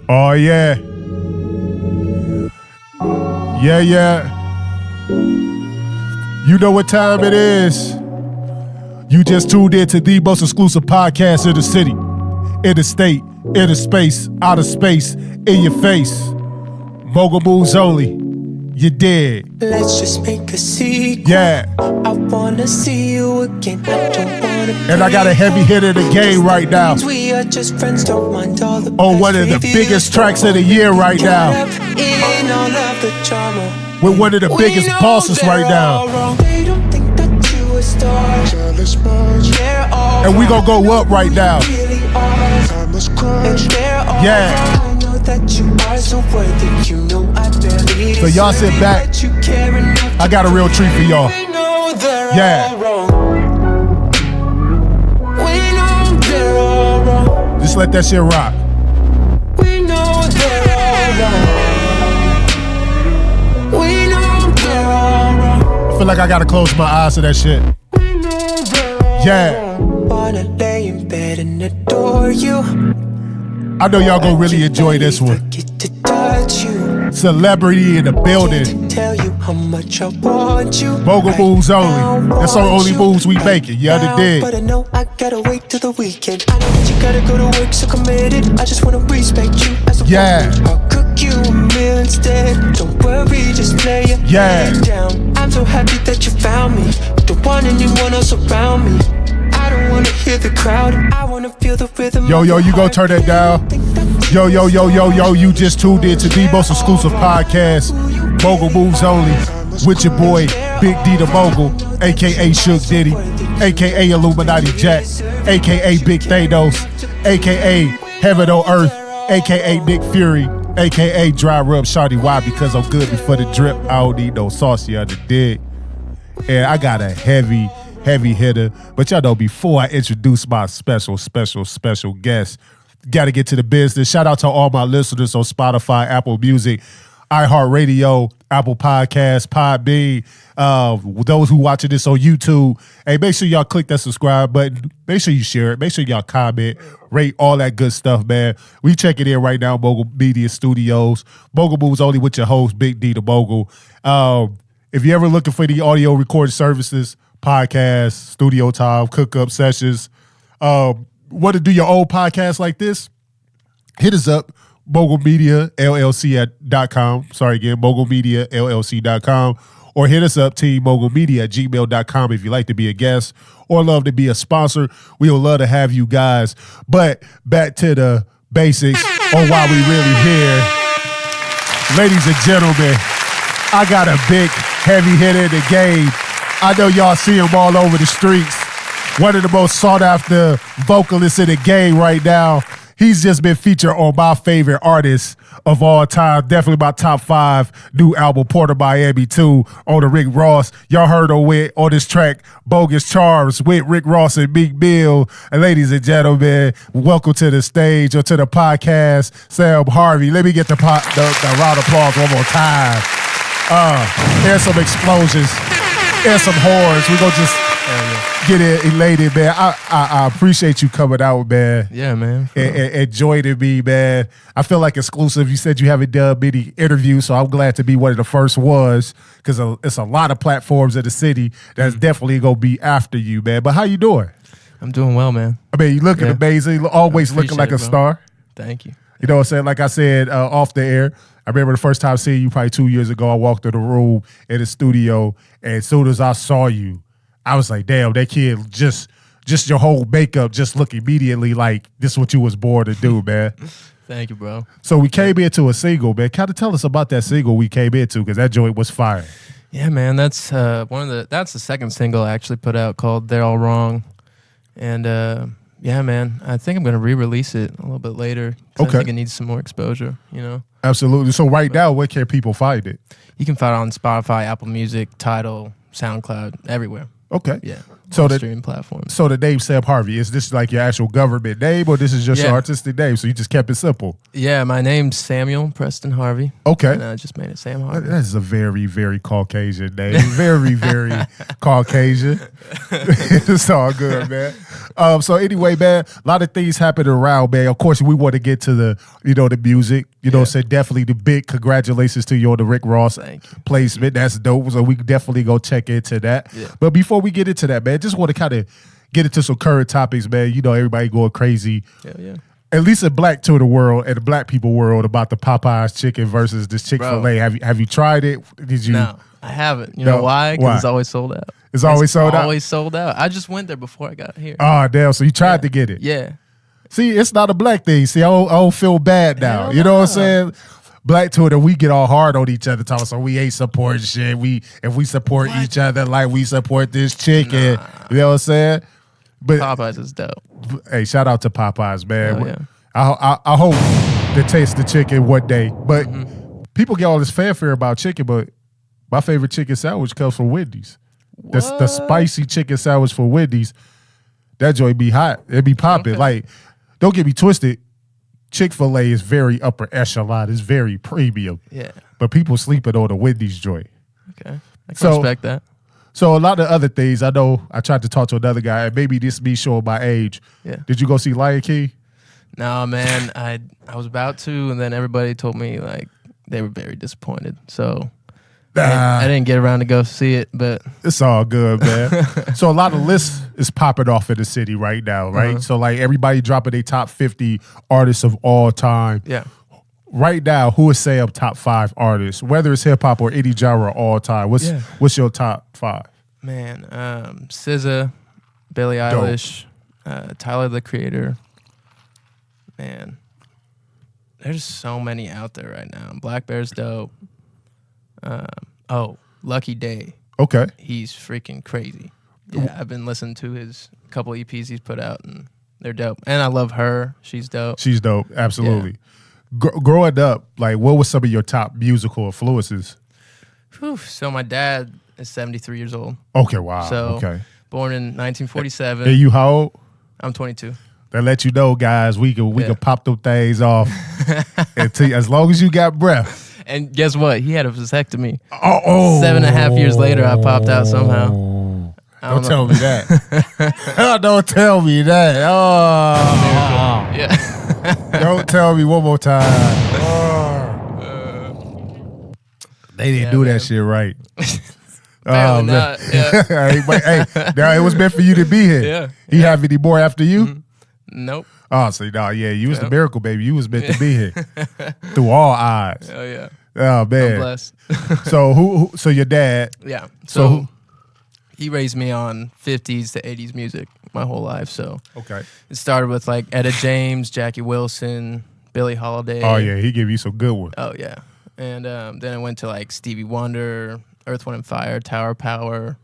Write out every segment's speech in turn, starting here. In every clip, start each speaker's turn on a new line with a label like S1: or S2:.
S1: Oh, yeah. Yeah, yeah. You know what time it is. You just tuned in to the most exclusive podcast in the city, in the state, in the space, out of space, in your face. Mogul moves only. You did.
S2: Let's just make a sequel.
S1: Yeah.
S2: I wanna see you again. I don't wanna.
S1: And I got a heavy hit of the game right now.
S2: We are just friends, don't mind all the
S1: On one of the biggest tracks of the year right now.
S2: In all of the drama.
S1: With one of the biggest bosses right now.
S2: They don't think that you a star.
S1: And we gonna go up right now. Yeah.
S2: That you are so worthy, you know I barely.
S1: So y'all sit back. I got a real treat for y'all. Yeah. Just let that shit rock.
S2: We know they're all wrong. We know they're all wrong.
S1: I feel like I gotta close my eyes to that shit.
S2: We know they're all
S1: Yeah.
S2: wrong. Wanna lay in bed and adore you.
S1: I know y'all gonna really enjoy this one.
S2: To touch you.
S1: Celebrity in the building.
S2: To tell you how much I want you.
S1: Mogul moves only. That's our only moves we making. You understand?
S2: But I know I gotta wait till the weekend. I know that you gotta go to work, so committed. I just wanna respect you as a woman. I'll cook you a meal instead. Don't worry, just lay your head down. I'm so happy that you found me. Don't want anyone else around me. I don't wanna hear the crowd. I wanna feel the rhythm.
S1: Yo, you gonna turn that down? Yo, you just tuned in to the most exclusive podcast, Mogul Moves Only, with your boy, Big D the Mogul, a.k.a. Shook Diddy, a.k.a. Illuminati Jack, a.k.a. Big Thanos, a.k.a. Heaven on Earth, a.k.a. Nick Fury, a.k.a. Dry Rub Shawty. Why? Because I'm good before the drip. I don't need no sauce, you understand? And I got a heavy hitter. But y'all know, before I introduce my special guest, got to get to the business. Shout out to all my listeners on Spotify, Apple Music, iHeartRadio, Apple Podcasts, Podbean. Those who watching this on YouTube, hey, make sure y'all click that subscribe button. Make sure you share it. Make sure y'all comment, rate, all that good stuff, man. We checking in right now, Mogul Media Studios. Mogul Moves Only with your host, Big D the Mogul. If you're ever looking for the audio recording services, podcasts, studio time, cook-up sessions, want to do your own podcast like this, hit us up, mogulmediallc.com. Sorry again, mogulmediallc.com. Or hit us up, teammogulmedia@gmail.com if you'd like to be a guest or love to be a sponsor. We would love to have you guys. But back to the basics on why we really here. Ladies and gentlemen, I got a big, heavy hitter in the game. I know y'all see him all over the streets. One of the most sought-after vocalists in the game right now. He's just been featured on my favorite artists of all time. Definitely my top 5 new album, Port of Miami 2, on the Rick Ross. Y'all heard him on this track, Bogus Charms, with Rick Ross and Meek Mill. And ladies and gentlemen, welcome to the stage or to the podcast, Sam Harvey. Let me get the round of applause one more time. There's some explosions. There's some horns. We're going to just get it elated, man. I appreciate you coming out, man.
S3: Yeah, man.
S1: And joining me, man. I feel like exclusive. You said you haven't done many interviews, so I'm glad to be one of the first ones because it's a lot of platforms in the city that's definitely going to be after you, man. But how you doing?
S3: I'm doing well, man.
S1: I mean, you looking amazing. Always looking like a star.
S3: Thank you.
S1: You know what I'm saying? Like I said, off the air, I remember the first time seeing you probably 2 years ago. I walked in the room in the studio, and as soon as I saw you, I was like, damn, that kid, just your whole makeup just look immediately like this is what you was born to do, man.
S3: Thank you, bro.
S1: So we came into a single, man. Kind of tell us about that single we came into, because that joint was fire.
S3: Yeah, man. That's that's the second single I actually put out called They're All Wrong. And yeah, man, I think I'm going to re-release it a little bit later. Okay. I think it needs some more exposure, you know?
S1: Absolutely. So now, where can people find it?
S3: You can find it on Spotify, Apple Music, Tidal, SoundCloud, everywhere.
S1: Okay.
S3: Yeah. streaming platforms.
S1: So the name Sam Harvey, is this like your actual government name, or this is just your artistic name? So you just kept it simple?
S3: Yeah, my name's Samuel Preston Harvey.
S1: Okay.
S3: And I just made it Sam Harvey.
S1: That is a very, very Caucasian name. Very, very Caucasian. It's all good, man. So anyway, man, a lot of things happen around, man. Of course, we want to get to the, the music. So definitely the big congratulations to you on the Rick Ross placement. That's dope. So we definitely go check into that.
S3: Yeah.
S1: But before we get into that, man, just want to kind of get into some current topics, man. Everybody going crazy.
S3: Yeah.
S1: At least in black to the world and the black people world about the Popeyes chicken versus this Chick-fil-A. Have you tried it? Did you?
S3: No, I haven't. You know why? Because it's always sold out.
S1: It's always sold out?
S3: Always sold out. I just went there before I got here.
S1: Oh, damn. So you tried to get it?
S3: Yeah.
S1: See, it's not a black thing. See, I don't feel bad now. You know what I'm saying? Black Twitter, we get all hard on each other, talking so we ain't supporting shit. If we support each other like we support this chicken, you know what I'm saying? But
S3: Popeyes is dope.
S1: Hey, shout out to Popeyes, man.
S3: Oh, yeah.
S1: I hope to taste the chicken one day. But people get all this fanfare about chicken, but my favorite chicken sandwich comes from Wendy's. The spicy chicken sandwich for Wendy's, that joint be hot. It be popping.
S3: Okay.
S1: Like, don't get me twisted. Chick-fil-A is very upper echelon. It's very premium.
S3: Yeah.
S1: But people sleeping on the Wendy's joint.
S3: Okay. I can respect that.
S1: So a lot of other things, I know I tried to talk to another guy, and maybe this me showing my age.
S3: Yeah.
S1: Did you go see Lion King?
S3: No, man. I was about to, and then everybody told me like they were very disappointed. So I didn't get around to go see it, but
S1: it's all good, man. So a lot of lists is popping off in the city right now, right? So like everybody dropping their top 50 artists of all time.
S3: Yeah.
S1: Right now, who would say up top 5 artists, whether it's hip hop or any genre all time? What's your top 5?
S3: Man, SZA, Billie Eilish, Tyler the Creator. Man, there's so many out there right now. Black Bear's dope. Lucky Day.
S1: Okay.
S3: He's freaking crazy. Yeah, I've been listening to his couple EPs he's put out, and they're dope. And I love her. She's dope.
S1: She's dope. Absolutely. Yeah. Growing up, like, what was some of your top musical influences?
S3: So my dad is 73 years old.
S1: Okay, wow.
S3: So born in 1947.
S1: And you how old?
S3: I'm 22.
S1: That let you know, guys, we can pop them things off as long as you got breath.
S3: And guess what? He had a vasectomy.
S1: 7.5
S3: years later, I popped out somehow.
S1: Don't tell me that. Don't tell me that. Oh.
S3: Yeah.
S1: Don't tell me one more time. They didn't do that shit right.
S3: Apparently not. Yeah.
S1: Hey, it was meant for you to be here.
S3: Yeah.
S1: He have any more after you?
S3: Nope.
S1: Oh, so you was the miracle baby. You was meant to be here through all odds.
S3: Oh yeah.
S1: Oh man.
S3: I'm blessed.
S1: So your dad?
S3: Yeah. So he raised me on 50s to 80s music my whole life. So it started with like Etta James, Jackie Wilson, Billie Holiday.
S1: Oh yeah, he gave you some good ones.
S3: Oh yeah. And then I went to like Stevie Wonder, Earth, Wind and Fire, Tower Power,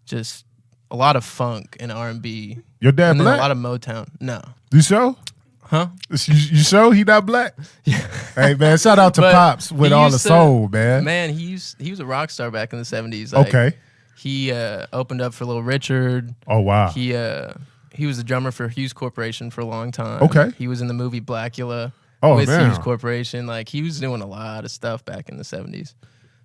S3: just a lot of funk and R&B.
S1: Your dad
S3: and then
S1: black?
S3: a lot of Motown. No.
S1: You sure?
S3: Huh?
S1: You sure he not black? Yeah. Hey man, shout out to Pops with all the soul, man.
S3: Man, he was a rock star back in the 70s. Like,
S1: okay.
S3: He opened up for Little Richard.
S1: Oh wow.
S3: He was the drummer for Hughes Corporation for a long time.
S1: Okay.
S3: He was in the movie Blackula with Hughes Corporation. Like he was doing a lot of stuff back in the 70s.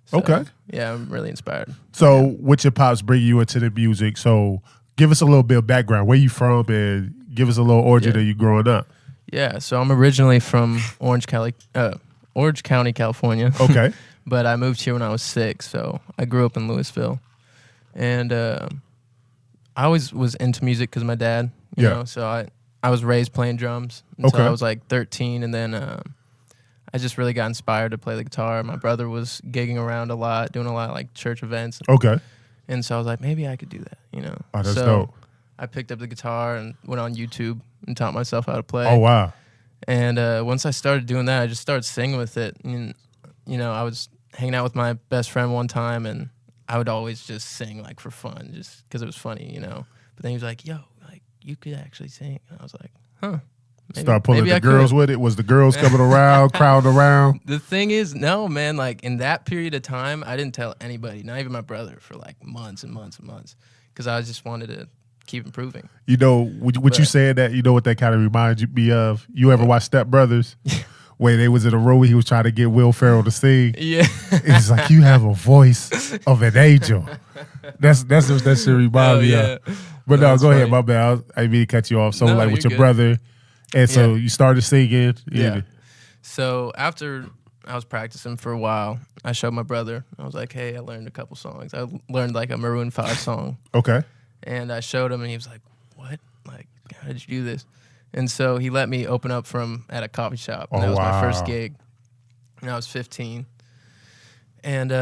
S3: So,
S1: okay.
S3: Yeah, I'm really inspired.
S1: So, with your pops bring you into the music, so give us a little bit of background. Where you from, and give us a little origin of you growing up.
S3: Yeah, so I'm originally from Orange County, California.
S1: Okay.
S3: But I moved here when I was 6, so I grew up in Louisville. And I always was into music because of my dad, you know, so I was raised playing drums until I was like 13, and then I just really got inspired to play the guitar. My brother was gigging around a lot, doing a lot of like church events.
S1: Okay.
S3: And so I was like, maybe I could do that, you know.
S1: Oh, that's dope.
S3: I picked up the guitar and went on YouTube and taught myself how to play.
S1: Oh, wow.
S3: And once I started doing that, I just started singing with it. And, you know, I was hanging out with my best friend one time, and I would always just sing like for fun, just because it was funny, you know. But then he was like, yo, like, you could actually sing. And I was like, huh.
S1: Start pulling the girls with it? Was the girls coming around, crowding around?
S3: The thing is, no, man, like in that period of time, I didn't tell anybody, not even my brother, for like months and months and months. Because I just wanted to keep improving.
S1: You know, what you said that, you know what that kind of reminds me of? You ever watch Step Brothers? Where they was in a room, he was trying to get Will Ferrell to sing.
S3: Yeah.
S1: It's like, you have a voice of an angel. That's what that shit reminds me of. But no, go ahead, my bad. I didn't mean to cut you off. So like with your brother, and so you started singing.
S3: Yeah. So after I was practicing for a while, I showed my brother. I was like, hey, I learned a couple songs. I learned like a Maroon 5 song.
S1: Okay.
S3: And I showed him, and he was like, what? Like, how did you do this? And so he let me open up at a coffee shop. And that was my first gig. And I was 15. And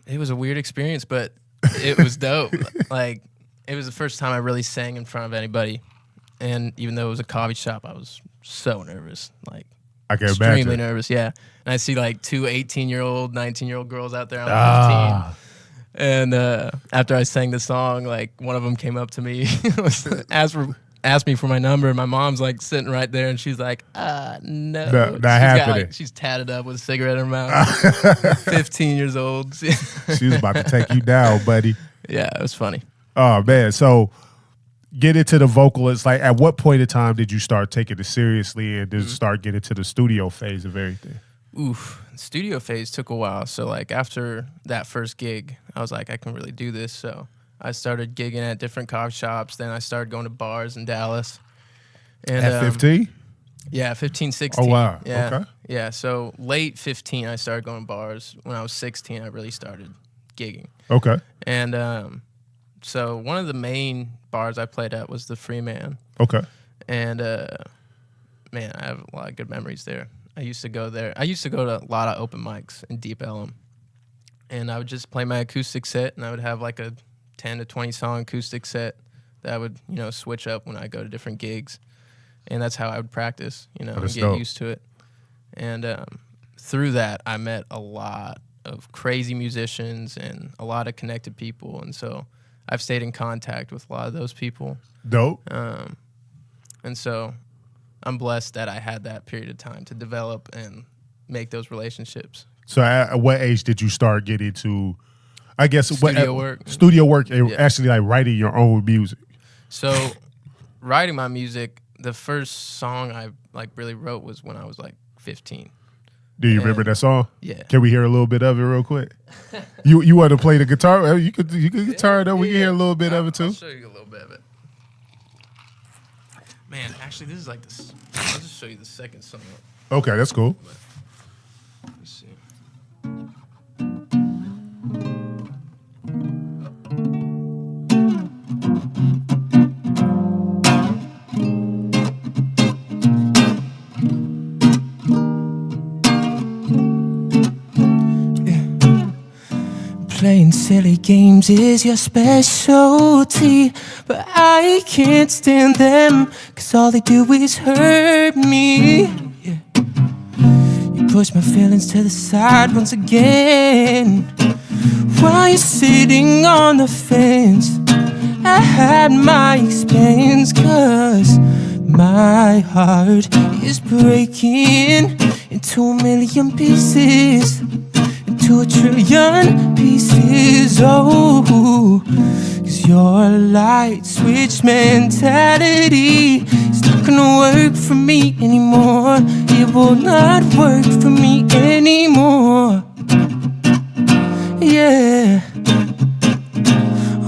S3: it was a weird experience, but it was dope. Like, it was the first time I really sang in front of anybody. And even though it was a coffee shop, I was so nervous. Like,
S1: I can
S3: extremely
S1: imagine.
S3: nervous, yeah. And I see like 2 18-year-old, 19-year-old girls out there. I'm 15. And after I sang the song, like one of them came up to me, asked me for my number, and my mom's like sitting right there, and she's like, no.
S1: Not happening.
S3: She's tatted up with a cigarette in her mouth. 15 years old.
S1: She was about to take you down, buddy.
S3: Yeah, it was funny.
S1: Oh, man. So get into the vocal. It's like, at what point in time did you start taking it seriously and then start getting to the studio phase of everything?
S3: Oof. Studio phase took a while. So like after that first gig, I was like, I can really do this. So I started gigging at different coffee shops. Then I started going to bars in Dallas. And,
S1: at 15?
S3: Yeah, 15, 16.
S1: Oh, wow.
S3: Yeah.
S1: Okay.
S3: Yeah, so late 15, I started going to bars. When I was 16, I really started gigging.
S1: Okay.
S3: And so one of the main bars I played at was the Free Man.
S1: Okay.
S3: And, man, I have a lot of good memories there. I used to go there. I used to go to a lot of open mics in Deep Ellum. And I would just play my acoustic set, and I would have like a 10 to 20 song acoustic set that I would, switch up when I go to different gigs. And that's how I would practice, and get used to it. And through that, I met a lot of crazy musicians and a lot of connected people. And so I've stayed in contact with a lot of those people.
S1: Dope.
S3: And so I'm blessed that I had that period of time to develop and make those relationships.
S1: So at what age did you start getting to, I guess,
S3: studio work
S1: and actually like writing your own music?
S3: So writing my music, the first song I like really wrote was when I was like 15.
S1: Do you remember that song?
S3: Yeah.
S1: Can we hear a little bit of it real quick? You want to play the guitar? You could guitar it up. We can hear a little bit of it too.
S3: I'll show you a little bit of it. Man, actually, this is like this. I'll just show you the second song.
S1: Okay, that's cool.
S3: Let me see.
S2: Playing silly games is your specialty, but I can't stand them, 'cause all they do is hurt me. Yeah. You push my feelings to the side once again. While you're sitting on the fence, I had my expense, 'cause my heart is breaking into a million pieces, into a trillion pieces. Oh, 'cause your light switch mentality is not gonna work for me anymore. It will not work for me anymore. Yeah.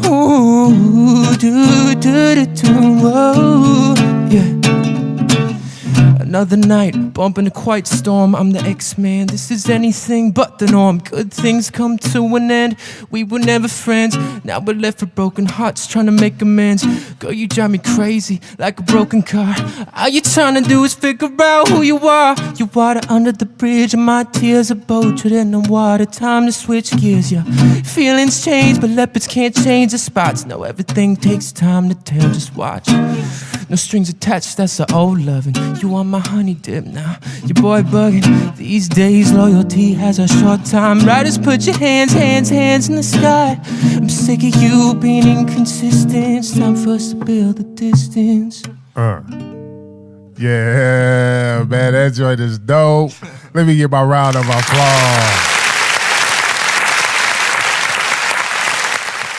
S2: Oh, whoa, yeah. Another night, bumping a quiet storm. I'm the X-Man, this is anything but the norm. Good things come to an end, we were never friends. Now we're left with broken hearts, trying to make amends. Girl, you drive me crazy, like a broken car. All you trying to do is figure out who you are. You water under the bridge, and my tears are both treading on water. Time to switch gears, yeah. Feelings change, but leopards can't change the spots. No, everything takes time to tell, just watch. No strings attached, that's the old loving. You want my honey dip now, your boy bugging. These days loyalty has a short time. Riders, put your hands in the sky. I'm sick of you being inconsistent. It's time for us to build the distance.
S1: Yeah, man, that joint is dope. Let me give my round of applause.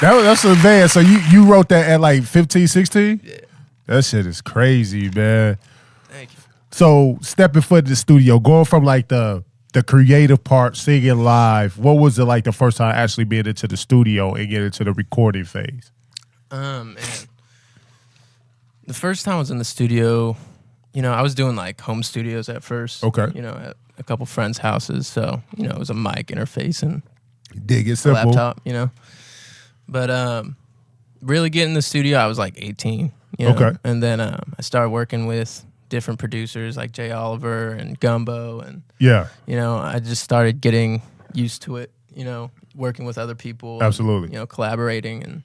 S1: That's advanced. So you wrote that at like 15, 16?
S3: Yeah.
S1: That shit is crazy, man.
S3: Thank you.
S1: So stepping foot in the studio, going from like the creative part, singing live, what was it like the first time actually being into the studio and getting into the recording phase?
S3: Man. The first time I was in the studio, I was doing like home studios at first.
S1: Okay.
S3: At a couple friends' houses. So, it was a mic interface and
S1: Dig it
S3: a
S1: simple.
S3: laptop, But really getting in the studio, I was like 18.
S1: Okay.
S3: And then I started working with different producers like Jay Oliver and Gumbo. And,
S1: Yeah.
S3: I just started getting used to it, working with other people.
S1: Absolutely.
S3: And, collaborating. And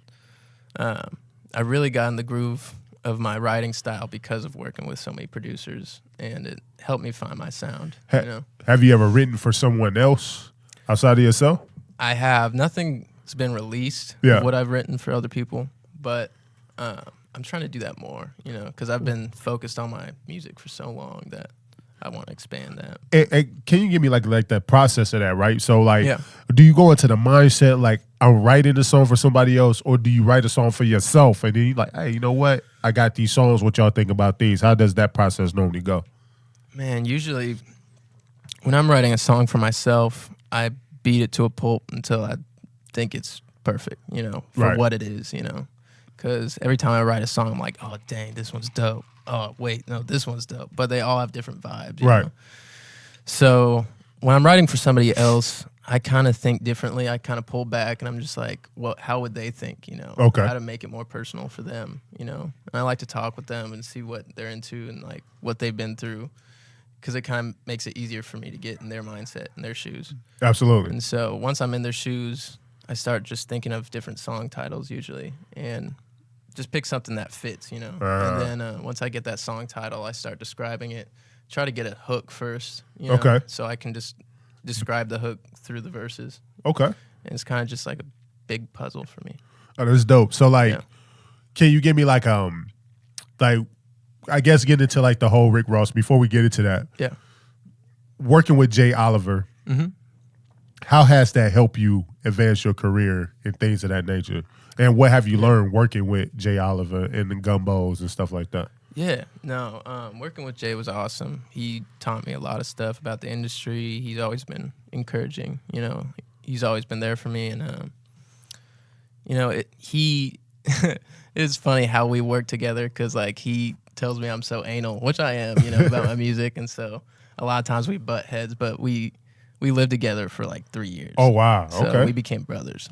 S3: I really got in the groove of my writing style because of working with so many producers. And it helped me find my sound,
S1: Have you ever written for someone else outside of yourself?
S3: I have. Nothing's been released of what I've written for other people, but I'm trying to do that more, because I've been focused on my music for so long that I want to expand that.
S1: And can you give me like the process of that, right? So do you go into the mindset like I'm writing a song for somebody else, or do you write a song for yourself and then you like, hey, you know what? I got these songs. What y'all think about these? How does that process normally go?
S3: Man, usually when I'm writing a song for myself, I beat it to a pulp until I think it's perfect, for what it is, Because every time I write a song, I'm like, oh, dang, this one's dope. Oh, wait, no, this one's dope. But they all have different vibes. You know? So when I'm writing for somebody else, I kind of think differently. I kind of pull back and I'm just like, well, how would they think,
S1: Okay.
S3: How to make it more personal for them, And I like to talk with them and see what they're into and like what they've been through. Because it kind of makes it easier for me to get in their mindset and their shoes.
S1: Absolutely.
S3: And so once I'm in their shoes, I start just thinking of different song titles usually and just pick something that fits, And then once I get that song title, I start describing it. Try to get a hook first,
S1: Okay.
S3: So I can just describe the hook through the verses.
S1: Okay.
S3: And it's kind of just like a big puzzle for me.
S1: Oh, that's dope. So can you give me like I guess getting into like the whole Rick Ross before we get into that.
S3: Yeah.
S1: Working with Jay Oliver, how has that helped you advance your career and things of that nature? And what have you learned working with Jay Oliver and the Gumbos and stuff like that?
S3: Yeah, no, working with Jay was awesome. He taught me a lot of stuff about the industry. He's always been encouraging, He's always been there for me. And, it's funny how we work together because, like, he tells me I'm so anal, which I am, about my music. And so a lot of times we butt heads, but we lived together for like 3 years.
S1: Oh, wow.
S3: So
S1: okay.
S3: we became brothers,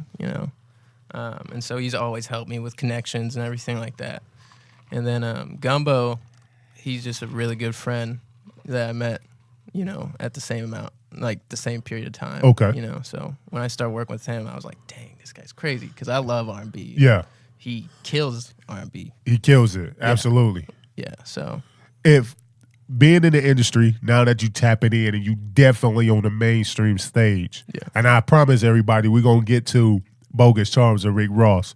S3: and so he's always helped me with connections and everything like that. And then Gumbo, he's just a really good friend that I met, at the same amount, like the same period of time.
S1: Okay.
S3: So when I started working with him, I was like, dang, this guy's crazy because I love R&B.
S1: Yeah.
S3: He kills R&B.
S1: He kills it. Absolutely.
S3: Yeah, so.
S1: If being in the industry, now that you tapping in and you definitely on the mainstream stage, and I promise everybody we're going to get to Bogus Charms and Rick Ross.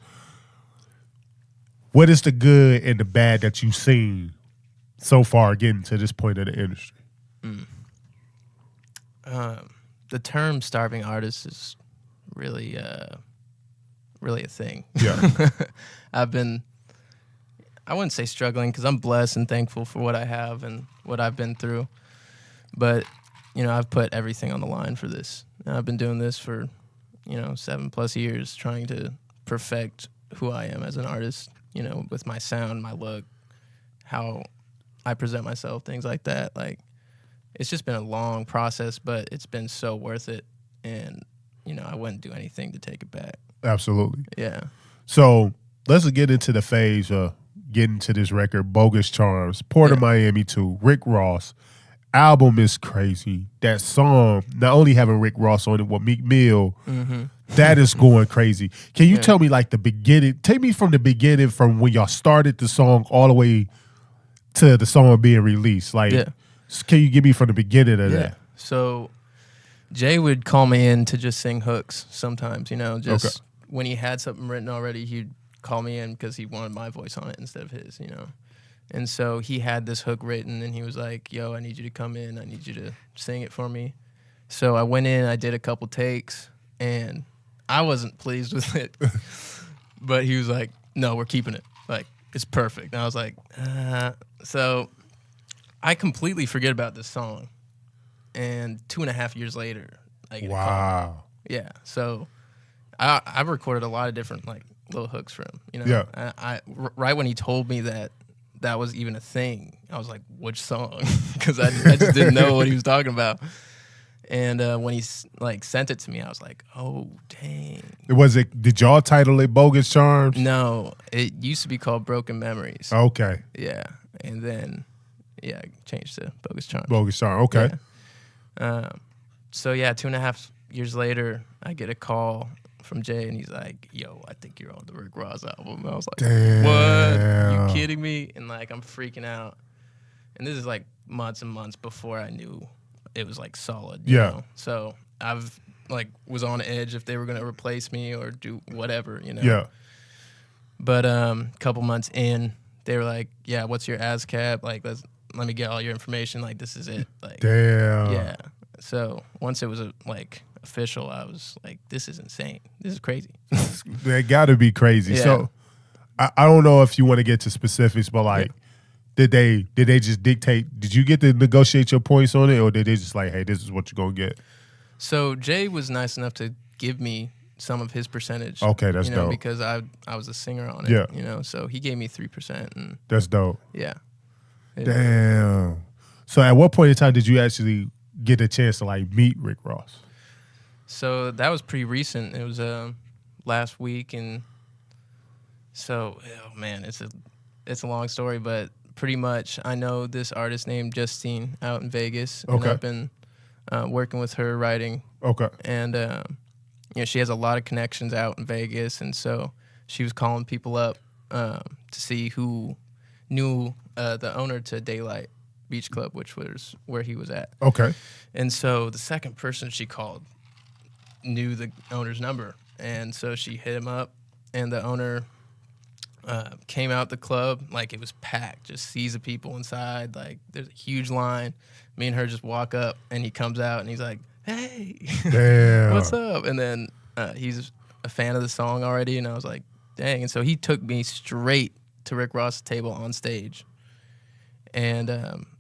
S1: What is the good and the bad that you've seen so far getting to this point of the industry?
S3: The term starving artist is really a thing.
S1: Yeah.
S3: I wouldn't say struggling because I'm blessed and thankful for what I have and what I've been through. But, I've put everything on the line for this. And I've been doing this for, 7+ years trying to perfect who I am as an artist, with my sound, my look, how I present myself, things like that. Like, it's just been a long process, but it's been so worth it. And, I wouldn't do anything to take it back.
S1: Absolutely.
S3: Yeah.
S1: So let's get into the phase of getting to this record, Bogus Charms, Port of Miami 2, Rick Ross. Album is crazy. That song, not only having Rick Ross on it, but Meek Mill, that is going crazy. Can you tell me like the beginning? Take me from the beginning, from when y'all started the song all the way to the song being released. Like, can you give me from the beginning of that?
S3: So Jay would call me in to just sing hooks sometimes, just when he had something written already, he'd call me in because he wanted my voice on it instead of his, And so he had this hook written and he was like, yo, I need you to come in. I need you to sing it for me. So I went in, I did a couple takes, and I wasn't pleased with it. But he was like, no, we're keeping it. Like, it's perfect. And I was like, So I completely forget about this song. And 2.5 years later, I get a call. Yeah. So I've recorded a lot of different like little hooks for him. You know.
S1: Yeah.
S3: Right when he told me that was even a thing, I was like, which song? Because I just didn't know what he was talking about. And when he like sent it to me, I was like, oh dang.
S1: Did y'all title it Bogus Charms?
S3: No, it used to be called Broken Memories.
S1: Okay.
S3: Yeah, and then I changed to Bogus Charms.
S1: Bogus Charms. Okay.
S3: Yeah. So yeah, 2.5 years later, I get a call from Jay, and he's like, "Yo, I think you're on the Rick Ross album." And I was like,
S1: damn.
S3: "What? You kidding me?" And like, I'm freaking out. And this is like months and months before I knew it was like solid. You know? So I've like was on edge if they were gonna replace me or do whatever, you know.
S1: Yeah.
S3: But a couple months in, they were like, "Yeah, what's your ASCAP? Like, let me get all your information. Like, this is it." Like,
S1: damn.
S3: Yeah. So once it was like official, I was like, "This is insane. This is crazy."
S1: They got to be crazy.
S3: Yeah.
S1: So I don't know if you want to get to specifics, but like, did they just dictate? Did you get to negotiate your points on it, or did they just like, "Hey, this is what you're gonna get"?
S3: So Jay was nice enough to give me some of his percentage.
S1: Okay, that's dope.
S3: Because I was a singer on it.
S1: Yeah.
S3: You know, so he gave me 3%, and
S1: that's dope.
S3: Yeah.
S1: Damn. So at what point in time did you actually get a chance to like meet Rick Ross?
S3: So that was pretty recent. It was last week, and so man, it's a long story, but pretty much I know this artist named Justine out in Vegas.
S1: Okay.
S3: And I've been working with her writing.
S1: Okay.
S3: And she has a lot of connections out in Vegas, and so she was calling people up to see who knew the owner to Daylight Beach Club, which was where he was at.
S1: Okay.
S3: And so the second person she called knew the owner's number, and so she hit him up, and the owner came out the club, like it was packed, just seas of people inside, like there's a huge line. Me and her just walk up, and he comes out, and he's like, "Hey,
S1: damn,
S3: what's up?" And then he's a fan of the song already, and I was like, dang. And so he took me straight to Rick Ross's table on stage, and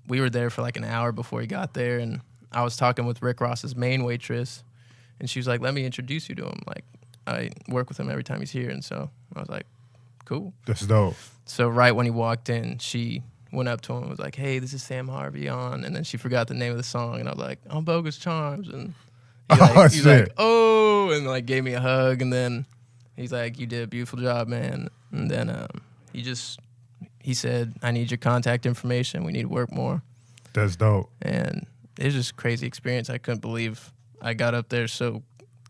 S3: we were there for like an hour before he got there, and I was talking with Rick Ross's main waitress, and she was like, "Let me introduce you to him. Like, I work with him every time he's here." And so I was like, cool.
S1: That's dope.
S3: So right when he walked in, she went up to him and was like, "Hey, this is Sam Harvey on," and then she forgot the name of the song, and I was like, "I'm Bogus Charms," and he's like, "Oh," and like gave me a hug, and then he's like, "You did a beautiful job, man." And then he said, "I need your contact information. We need to work more."
S1: That's dope.
S3: And it was just a crazy experience. I couldn't believe I got up there so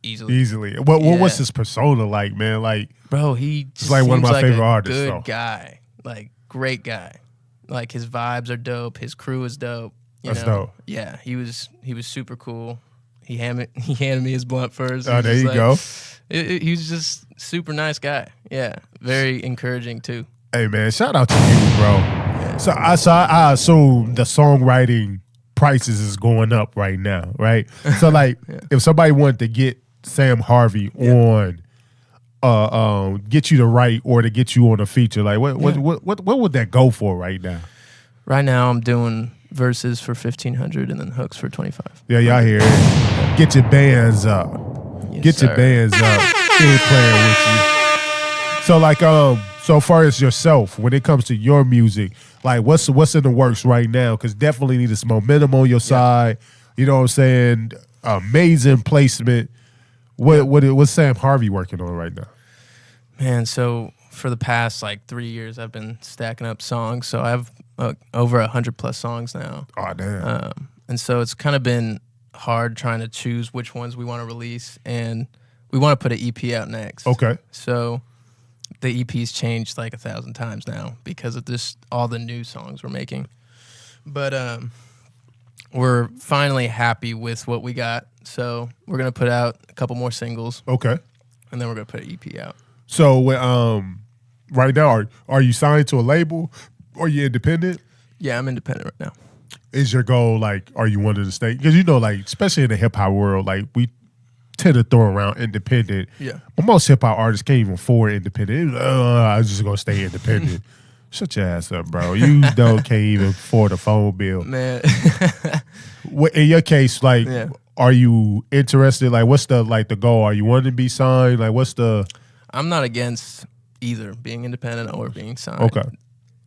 S3: easily.
S1: What was his persona like, man? Like,
S3: bro, he's
S1: like one of my favorite artists.
S3: Good guy, like great guy. Like his vibes are dope. His crew is dope.
S1: That's dope.
S3: Yeah, he was super cool. He handed me his blunt first.
S1: Oh, there you go.
S3: He was just super nice guy. Yeah, very encouraging too.
S1: Hey man, shout out to you, bro. Yeah. So I assume the songwriting prices is going up right now, right? So like, if somebody wanted to get Sam Harvey on, get you to write or to get you on a feature, like what would that go for right now? Right now, I'm doing verses for $1,500 and then hooks for $25. Yeah, y'all hear it. Get your bands up.
S3: Yes,
S1: your bands up. Ain't playing with you. So like, so far as yourself, when it comes to your music, like what's in the works right now? Because definitely need some momentum on your side. You know what I'm saying? Amazing placement. What's Sam Harvey working on right now?
S3: Man, so for the past like 3 years, I've been stacking up songs. So I have over 100+ songs now.
S1: Oh damn!
S3: And so it's kind of been hard trying to choose which ones we want to release, and we want to put an EP out next.
S1: Okay.
S3: So the EP's changed like 1,000 times now because of this, all the new songs we're making. But we're finally happy with what we got. So we're gonna put out a couple more singles.
S1: Okay.
S3: And then we're gonna put an EP out.
S1: So right now, are you signed to a label? Or are you independent?
S3: Yeah, I'm independent right now.
S1: Is your goal like, are you wanting to stay? Because like, especially in the hip hop world, like tend to throw around independent.
S3: Yeah.
S1: But most hip hop artists can't even afford independent. I'm just gonna stay independent. Shut your ass up, bro. You can't even afford a phone bill.
S3: Man.
S1: In your case, like, are you interested? Like, what's the goal? Are you wanting to be signed? Like, what's the?
S3: I'm not against either being independent or being signed.
S1: Okay.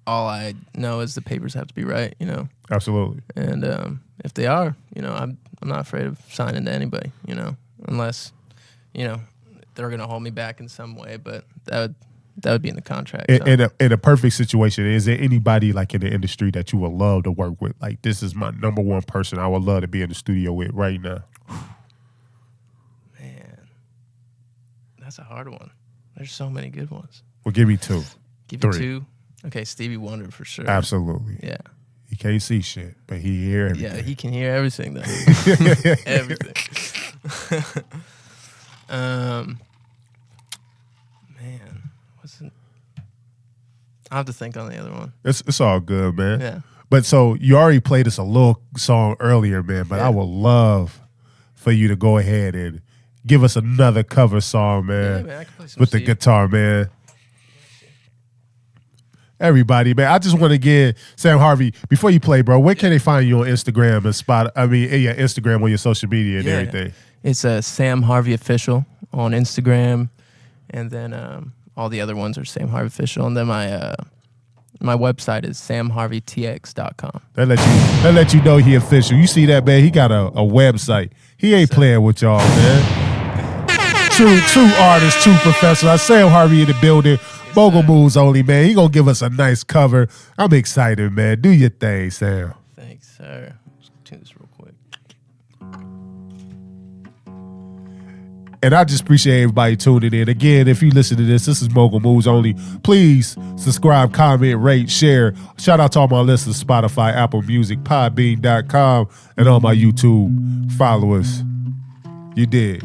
S3: All I know is the papers have to be right, you know.
S1: Absolutely.
S3: And if they are, you know, I'm not afraid of signing to anybody, you know, unless, you know, they're gonna hold me back in some way. But that would be in the contract.
S1: In a perfect situation, is there anybody like in the industry that you would love to work with? Like, this is my number one person I would love to be in the studio with right now.
S3: Man, that's a hard one. There's so many good ones.
S1: Well, give me two.
S3: Give
S1: three.
S3: you two? Okay, Stevie Wonder for sure.
S1: Absolutely.
S3: Yeah.
S1: He can't see shit, but he hear everything.
S3: Yeah, he can hear everything though. Everything. Man, I'll have to think on the other one.
S1: It's all good, man.
S3: Yeah.
S1: But so you already played us a little song earlier, man, but I would love for you to go ahead and give us another cover song, man.
S3: Yeah, man, I can play some
S1: with the guitar, man. Everybody, man. I just want to get Sam Harvey, before you play, bro, where can they find you on Instagram and Instagram on your social media and everything?
S3: It's Sam Harvey Official on Instagram, and then all the other ones are Sam Harvey Official, and then my website is SamHarveyTX.com.
S1: That let you know he official. You see that, man? He got a website. He ain't playing with y'all, man. True artist, true professor. Sam Harvey in the building. Mogul moves only, man. He gonna give us a nice cover. I'm excited, man. Do your thing, Sam.
S3: Thanks, sir. Let's tune this real quick.
S1: And I just appreciate everybody tuning in. Again, if you listen to this is Mogul Moves Only. Please subscribe, comment, rate, share. Shout out to all my listeners, Spotify, Apple Music, Podbean.com, and all my YouTube followers. You did.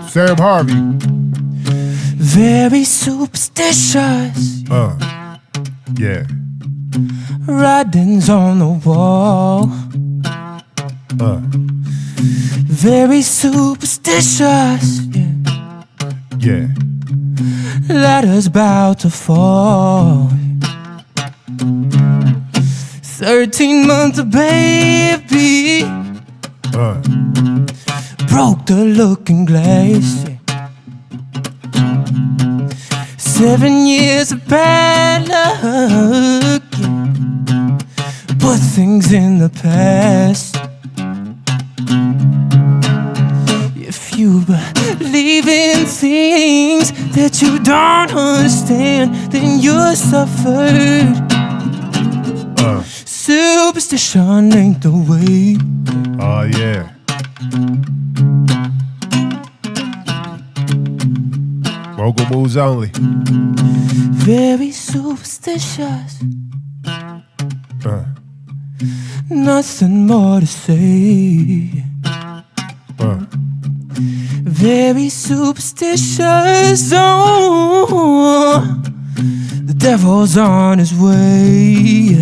S1: Sam Harvey.
S2: Very superstitious.
S1: Yeah.
S2: Writings on the wall. Very superstitious.
S1: Yeah.
S2: Ladders about to fall. 13-month baby. Broke the looking glass. 7 years of bad luck. Put things in the past. If you believe in things that you don't understand, then you're suffered. Superstition ain't the way.
S1: Oh, yeah. Mogul moves only.
S2: Very superstitious. Nothing more to say. Very superstitious. Oh, the devil's on his way.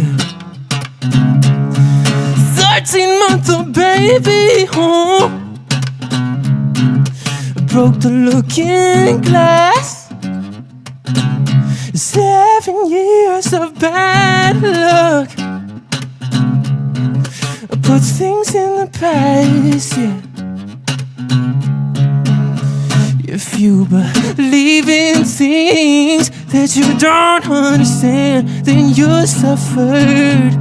S2: 13-month baby. Oh, broke the looking glass. 7 years of bad luck. Put things in the past, yeah. If you believe in things that you don't understand, then you're suffered.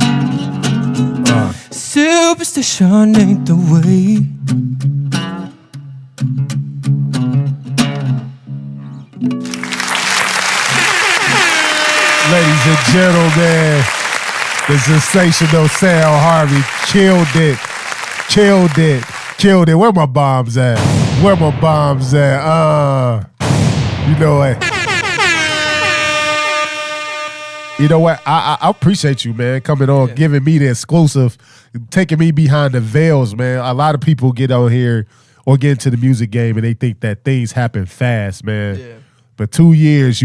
S2: Superstition ain't the way.
S1: Ladies and gentlemen, the sensational Sam Harvey killed it. Where my bombs at? You know what? You know what? I appreciate you, man, coming on, giving me the exclusive, taking me behind the veils, man. A lot of people get on here or get into the music game and they think that things happen fast, man. Yeah. But 2 years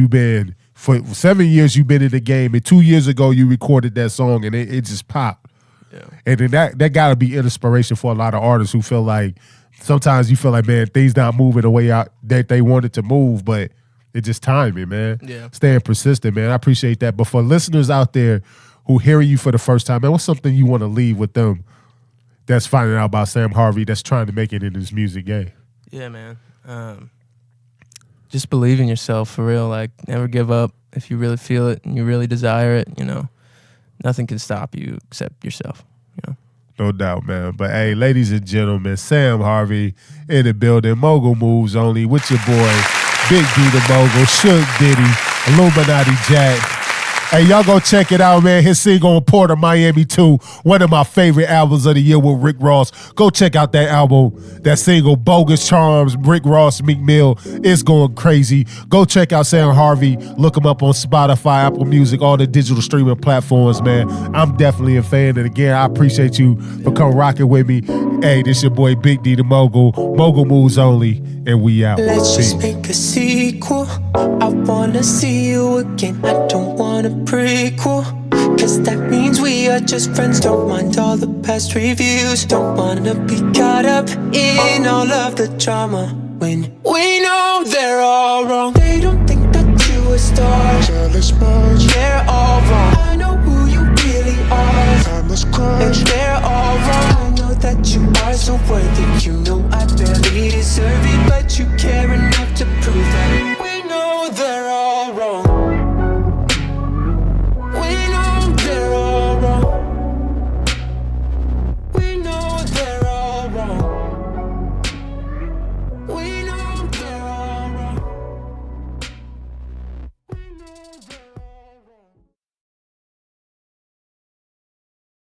S1: for 7 years you've been in the game, and 2 years ago you recorded that song and it just popped. Yeah. And then that got to be inspiration for a lot of artists who feel like sometimes you feel like, man, things not moving the way out that they wanted to move, but it's just timing, man. Yeah. Staying persistent, man. I appreciate that. But for listeners out there who hearing you for the first time, man, what's something you want to leave with them that's finding out about Sam Harvey, that's trying to make it in this music game?
S3: Yeah, man. Just believe in yourself, for real. Like, never give up. If you really feel it and you really desire it, you know, nothing can stop you except yourself, you know.
S1: No doubt, man. But, hey, ladies and gentlemen, Sam Harvey in the building. Mogul Moves Only with your boy, Big D the Mogul, Suge Diddy, Illuminati Jack. Hey, y'all go check it out, man. His single on Port of Miami 2, one of my favorite albums of the year with Rick Ross. Go check out that album, that single, Bogus Charms, Rick Ross, Meek Mill. It's going crazy. Go check out Sam Harvey. Look him up on Spotify, Apple Music, all the digital streaming platforms, man. I'm definitely a fan. And again, I appreciate you for coming rocking with me. Hey, this your boy, Big D the Mogul. Mogul Moves Only, and we out.
S2: Let's just make a sequel. I wanna see you again. I don't wanna prequel, cause that means we are just friends. Don't mind all the past reviews. Don't wanna be caught up in all of the drama when we know they're all